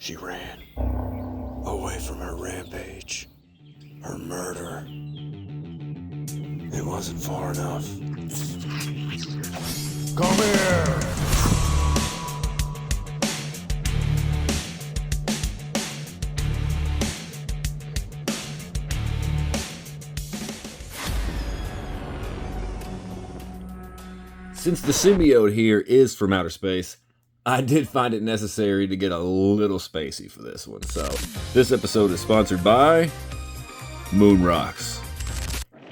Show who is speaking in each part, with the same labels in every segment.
Speaker 1: She ran away from her rampage, her murder. It wasn't far enough. Come here!
Speaker 2: Since the symbiote here is from outer space, I did find it necessary to get a little spacey for this one. So, this episode is sponsored by Moon Rocks.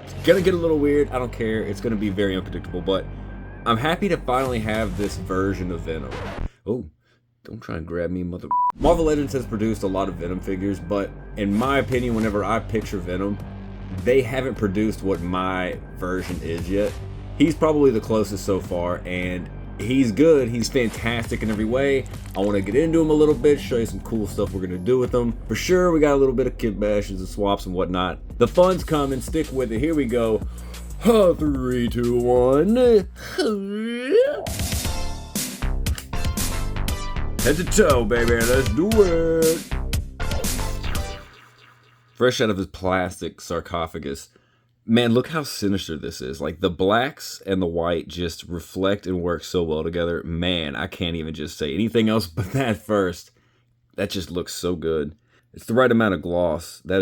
Speaker 2: It's gonna get a little weird, I don't care, it's gonna be very unpredictable, but I'm happy to finally have this version of Venom. Oh, don't try and grab me, mother... Marvel Legends has produced a lot of Venom figures, but in my opinion, whenever I picture Venom, they haven't produced what my version is yet. He's probably the closest so far, and he's good. He's fantastic in every way. I want to get into him a little bit, show you some cool stuff we're going to do with him. For sure, we got a little bit of kit bashes and swaps and whatnot. The fun's coming. Stick with it. Here we go. 3, 2, 1. Head to toe, baby. Let's do it. Fresh out of his plastic sarcophagus. Man, look how sinister this is. Like, the blacks and the white just reflect and work so well together. Man, I can't even just say anything else but that first. That just looks so good. It's the right amount of gloss. That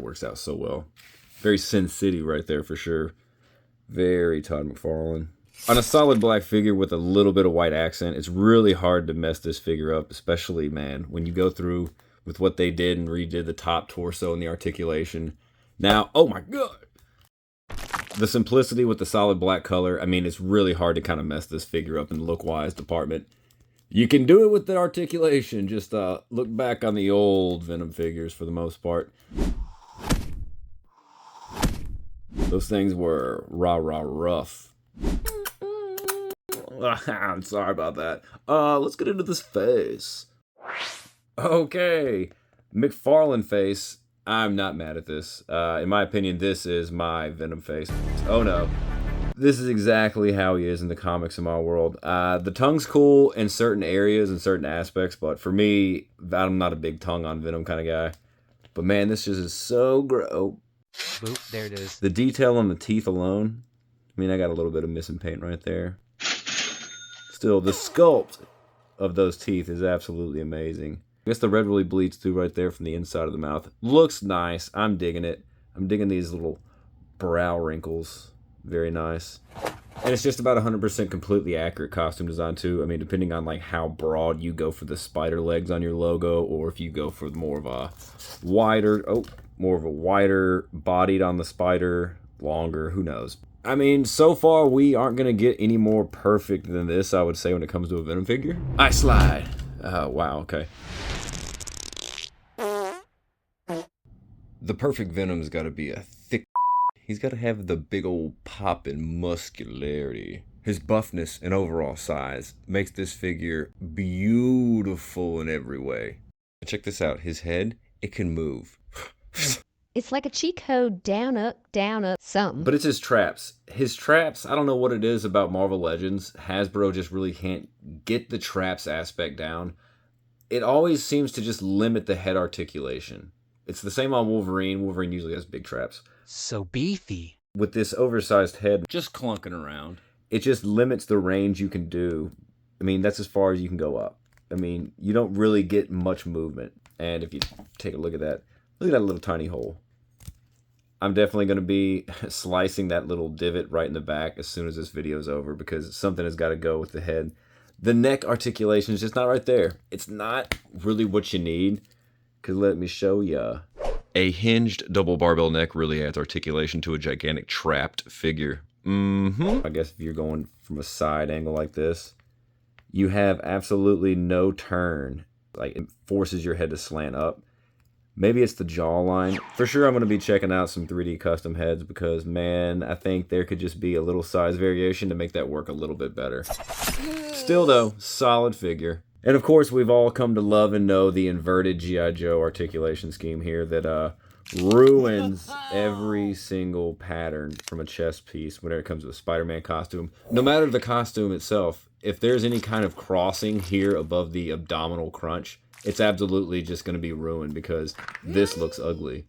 Speaker 2: works out so well. Very Sin City right there for sure. Very Todd McFarlane. On a solid black figure with a little bit of white accent, it's really hard to mess this figure up, especially, man, when you go through with what they did and redid the top torso and the articulation. Now, oh my god! The simplicity with the solid black color, I mean, it's really hard to kind of mess this figure up in the look-wise department. You can do it with the articulation, just look back on the old Venom figures for the most part. Those things were rah-rah rough. I'm sorry about that. Let's get into this face. Okay, McFarlane face. I'm not mad at this. In my opinion, this is my Venom face. Oh no. This is exactly how he is in the comics in my world. The tongue's cool in certain areas and certain aspects, but for me, I'm not a big tongue on Venom kind of guy. But man, this just is so gross. Oh.
Speaker 3: Boop, there it is.
Speaker 2: The detail on the teeth alone. I mean, I got a little bit of missing paint right there. Still, the sculpt of those teeth is absolutely amazing. I guess the red really bleeds through right there from the inside of the mouth. Looks nice. I'm digging it. I'm digging these little brow wrinkles. Very nice. And it's just about 100% completely accurate costume design too. I mean, depending on like how broad you go for the spider legs on your logo, or if you go for more of a wider bodied on the spider, longer, who knows. I mean, so far we aren't going to get any more perfect than this, I would say, when it comes to a Venom figure. I slide. Wow, okay. The perfect Venom's got to be a thick. He's got to have the big old pop and muscularity. His buffness and overall size makes this figure beautiful in every way. Check this out. His head, it can move.
Speaker 4: It's like a cheat code, down, up, something.
Speaker 2: But it's his traps. His traps, I don't know what it is about Marvel Legends. Hasbro just really can't get the traps aspect down. It always seems to just limit the head articulation. It's the same on Wolverine. Wolverine usually has big traps.
Speaker 3: So beefy.
Speaker 2: With this oversized head just clunking around, it just limits the range you can do. I mean, that's as far as you can go up. I mean, you don't really get much movement. And if you take a look at that little tiny hole. I'm definitely going to be slicing that little divot right in the back as soon as this video is over, because something has got to go with the head. The neck articulation is just not right there. It's not really what you need. Because let me show ya. A hinged double barbell neck really adds articulation to a gigantic trapped figure. I guess if you're going from a side angle like this, you have absolutely no turn. Like, it forces your head to slant up. Maybe it's the jawline. For sure, I'm going to be checking out some 3D custom heads because, man, I think there could just be a little size variation to make that work a little bit better. Still, though, solid figure. And, of course, we've all come to love and know the inverted G.I. Joe articulation scheme here that ruins every single pattern from a chest piece whenever it comes to a Spider-Man costume. No matter the costume itself, if there's any kind of crossing here above the abdominal crunch, it's absolutely just going to be ruined because this looks ugly.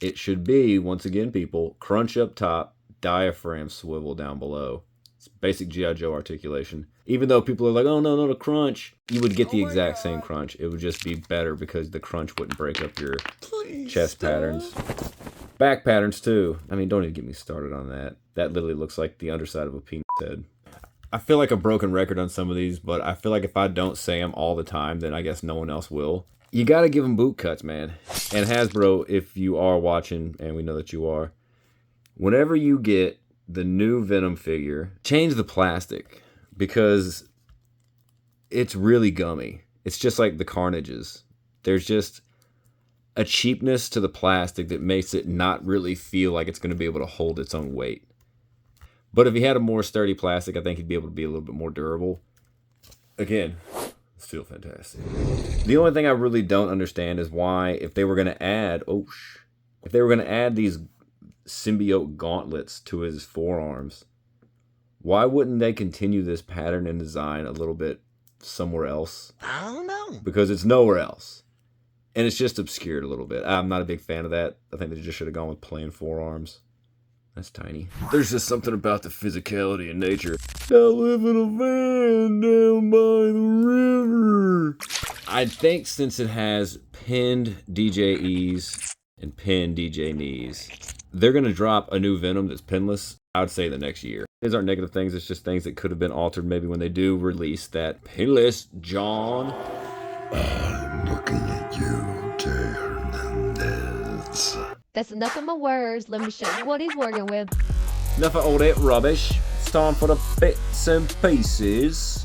Speaker 2: It should be, once again, people, crunch up top, diaphragm swivel down below. It's basic G.I. Joe articulation. Even though people are like, oh no, not a crunch, you would get the exact same crunch. It would just be better because the crunch wouldn't break up your chest patterns. Back patterns too. I mean, don't even get me started on that. That literally looks like the underside of a penis head. I feel like a broken record on some of these, but I feel like if I don't say them all the time, then I guess no one else will. You gotta give them boot cuts, man. And Hasbro, if you are watching, and we know that you are, whenever you get the new Venom figure, change the plastic because it's really gummy. It's just like the Carnages. There's just a cheapness to the plastic that makes it not really feel like it's going to be able to hold its own weight. But if you had a more sturdy plastic, I think you'd be able to be a little bit more durable. Again, still fantastic. The only thing I really don't understand is why, if they were going to add, if they were going to add these symbiote gauntlets to his forearms, why wouldn't they continue this pattern and design a little bit somewhere else?
Speaker 5: I don't know.
Speaker 2: Because it's nowhere else. And it's just obscured a little bit. I'm not a big fan of that. I think they just should have gone with plain forearms. That's tiny. There's just something about the physicality in nature. I live in a van down by the river. I think since it has pinned DJEs and pinned DJ knees, they're going to drop a new Venom that's pinless, I would say, the next year. These aren't negative things. It's just things that could have been altered maybe when they do release that pinless John.
Speaker 1: I'm looking at you, Jay Hernandez.
Speaker 4: That's enough of my words. Let me show you what he's working with.
Speaker 2: Enough of all that rubbish. It's time for the bits and pieces.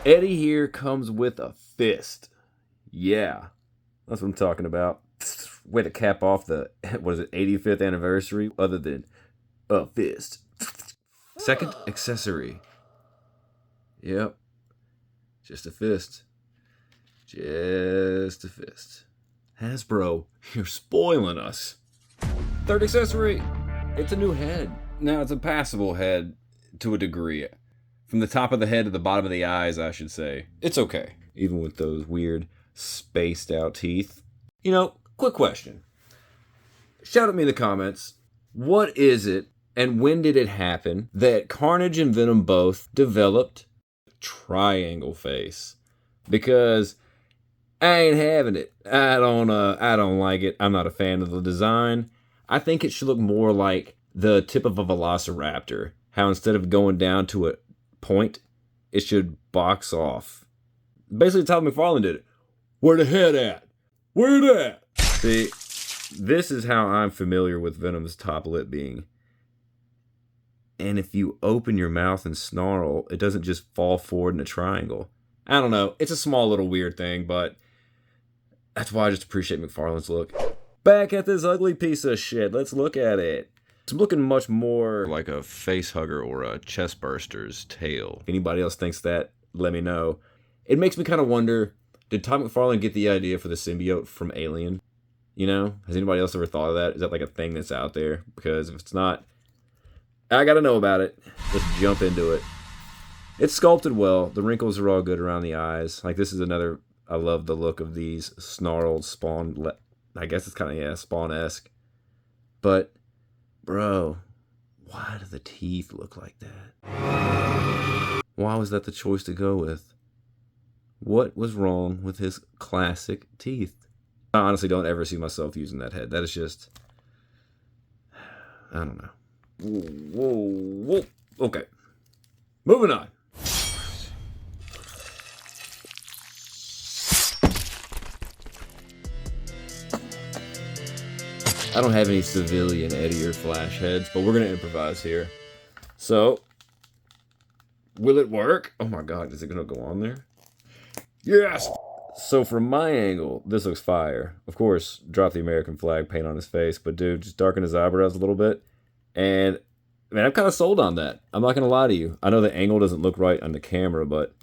Speaker 2: Eddie here comes with a fist. Yeah, that's what I'm talking about. Way to cap off the, 85th anniversary, other than a fist. Second accessory. Yep. Just a fist. Just a fist. Hasbro, you're spoiling us. Third accessory. It's a new head. Now, it's a passable head to a degree. From the top of the head to the bottom of the eyes, I should say. It's okay. Even with those weird, spaced out teeth. You know, quick question. Shout at me in the comments. What is it, and when did it happen, that Carnage and Venom both developed triangle face? Because I ain't having it. I don't like it. I'm not a fan of the design. I think it should look more like the tip of a velociraptor. How instead of going down to a point, it should box off. Basically, Todd McFarlane did it. Where the head at? Where it at? See, this is how I'm familiar with Venom's top lip being. And if you open your mouth and snarl, it doesn't just fall forward in a triangle. I don't know. It's a small little weird thing, but that's why I just appreciate McFarlane's look. Back at this ugly piece of shit. Let's look at it. It's looking much more like a face hugger or a chest burster's tail. If anybody else thinks that, let me know. It makes me kind of wonder, did Todd McFarlane get the idea for the symbiote from Alien? You know? Has anybody else ever thought of that? Is that like a thing that's out there? Because if it's not, I gotta know about it. Let's jump into it. It's sculpted well. The wrinkles are all good around the eyes. Like, this is another, I love the look of these snarled Spawn, I guess it's kind of, yeah, Spawn-esque. But, bro, why do the teeth look like that? Why was that the choice to go with? What was wrong with his classic teeth? I honestly don't ever see myself using that head. That is just, I don't know. Whoa. Okay. Moving on. I don't have any civilian Eddie or Flash heads, but we're going to improvise here. So, will it work? Oh my god, is it going to go on there? Yes! So from my angle, this looks fire. Of course, drop the American flag paint on his face, but dude, just darken his eyebrows a little bit. And, man, I'm kind of sold on that. I'm not going to lie to you. I know the angle doesn't look right on the camera, but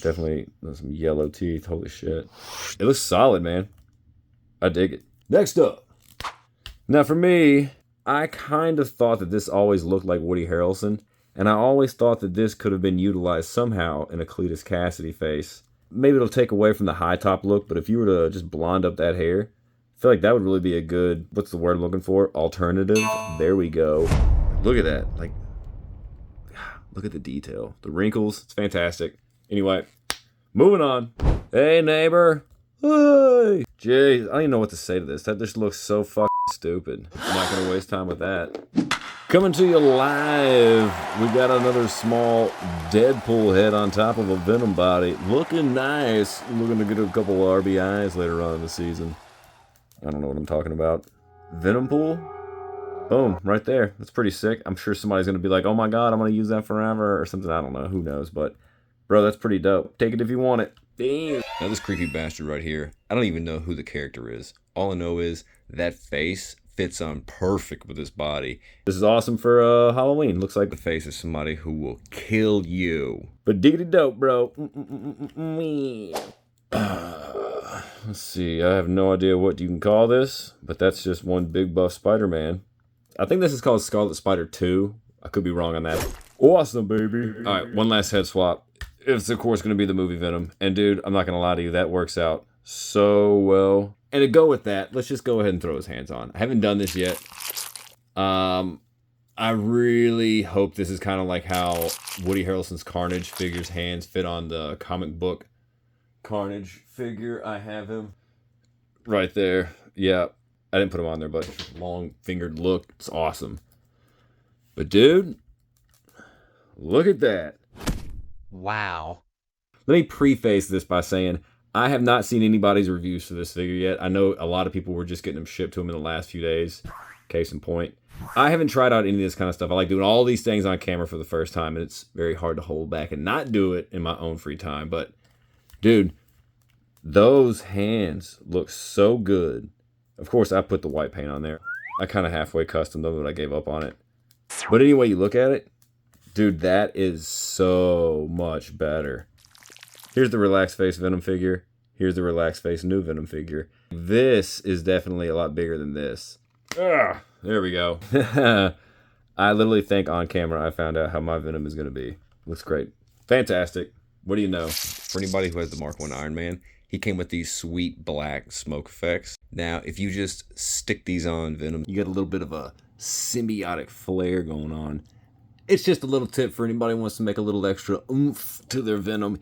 Speaker 2: definitely some yellow teeth. Holy shit. It looks solid, man. I dig it. Next up. Now for me, I kind of thought that this always looked like Woody Harrelson, and I always thought that this could have been utilized somehow in a Cletus Cassidy face. Maybe it'll take away from the high top look, but if you were to just blonde up that hair, I feel like that would really be a good, what's the word I'm looking for? Alternative. There we go. Look at that. Like, look at the detail. The wrinkles. It's fantastic. Anyway, moving on. Hey, neighbor. Hey. Jeez, I don't even know what to say to this. That just looks so fucking stupid. I'm not going to waste time with that. Coming to you live, we got another small Deadpool head on top of a Venom body. Looking nice. Looking to get a couple RBIs later on in the season. I don't know what I'm talking about. Venom pool? Boom, right there. That's pretty sick. I'm sure somebody's going to be like, oh my god, I'm going to use that forever or something. I don't know. Who knows? But, bro, that's pretty dope. Take it if you want it. Damn. Now this creepy bastard right here, I don't even know who the character is. All I know is that face fits on perfect with his body. This is awesome for Halloween. Looks like the face of somebody who will kill you. But diggity dope, bro. Let's see. I have no idea what you can call this, but that's just one big buff Spider-Man. I think this is called Scarlet Spider 2. I could be wrong on that. Awesome, baby. All right, one last head swap. It's, of course, going to be the movie Venom. And, dude, I'm not going to lie to you. That works out so well. And to go with that, let's just go ahead and throw his hands on. I haven't done this yet. I really hope this is kind of like how Woody Harrelson's Carnage figure's hands fit on the comic book Carnage figure. I have him right there. Yeah, I didn't put him on there, but long fingered look. It's awesome. But, dude, look at that.
Speaker 3: Wow.
Speaker 2: Let me preface this by saying I have not seen anybody's reviews for this figure yet. I know a lot of people were just getting them shipped to them in the last few days. Case in point. I haven't tried out any of this kind of stuff. I like doing all these things on camera for the first time, and it's very hard to hold back and not do it in my own free time. But, dude, those hands look so good. Of course, I put the white paint on there. I kind of halfway custom them, but I gave up on it. But anyway, you look at it, dude, that is so much better. Here's the relaxed face Venom figure. Here's the relaxed face new Venom figure. This is definitely a lot bigger than this. There we go. I literally think on camera I found out how my Venom is going to be. Looks great. Fantastic. What do you know? For anybody who has the Mark 1 Iron Man, he came with these sweet black smoke effects. Now, if you just stick these on Venom, you get a little bit of a symbiotic flare going on. It's just a little tip for anybody who wants to make a little extra oomph to their Venom.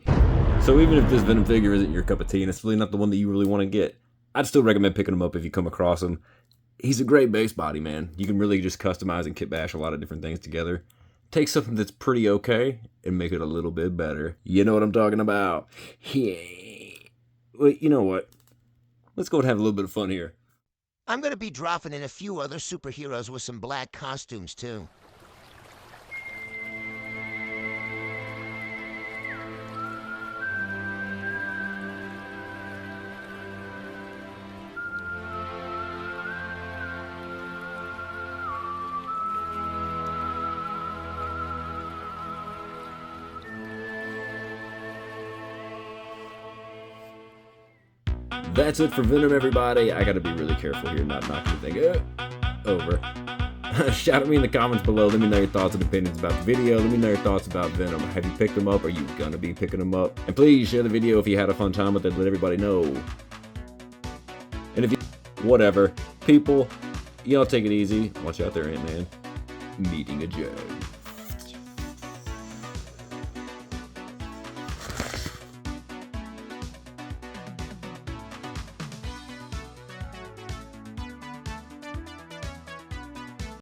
Speaker 2: So even if this Venom figure isn't your cup of tea and it's really not the one that you really want to get, I'd still recommend picking him up if you come across him. He's a great base body, man. You can really just customize and kit bash a lot of different things together. Take something that's pretty okay and make it a little bit better. You know what I'm talking about. Yeah. Wait, you know what? Let's go and have a little bit of fun here.
Speaker 5: I'm gonna be dropping in a few other superheroes with some black costumes, too.
Speaker 2: That's it for Venom, everybody. I gotta be really careful here, not knock anything over. Shout at me in the comments below. Let me know your thoughts and opinions about the video. Let me know your thoughts about Venom. Have you picked them up? Are you gonna be picking them up? And please share the video if you had a fun time with it. Let everybody know. And if you... whatever. People, y'all take it easy. Watch out there, Ant-Man. Meeting adjourned.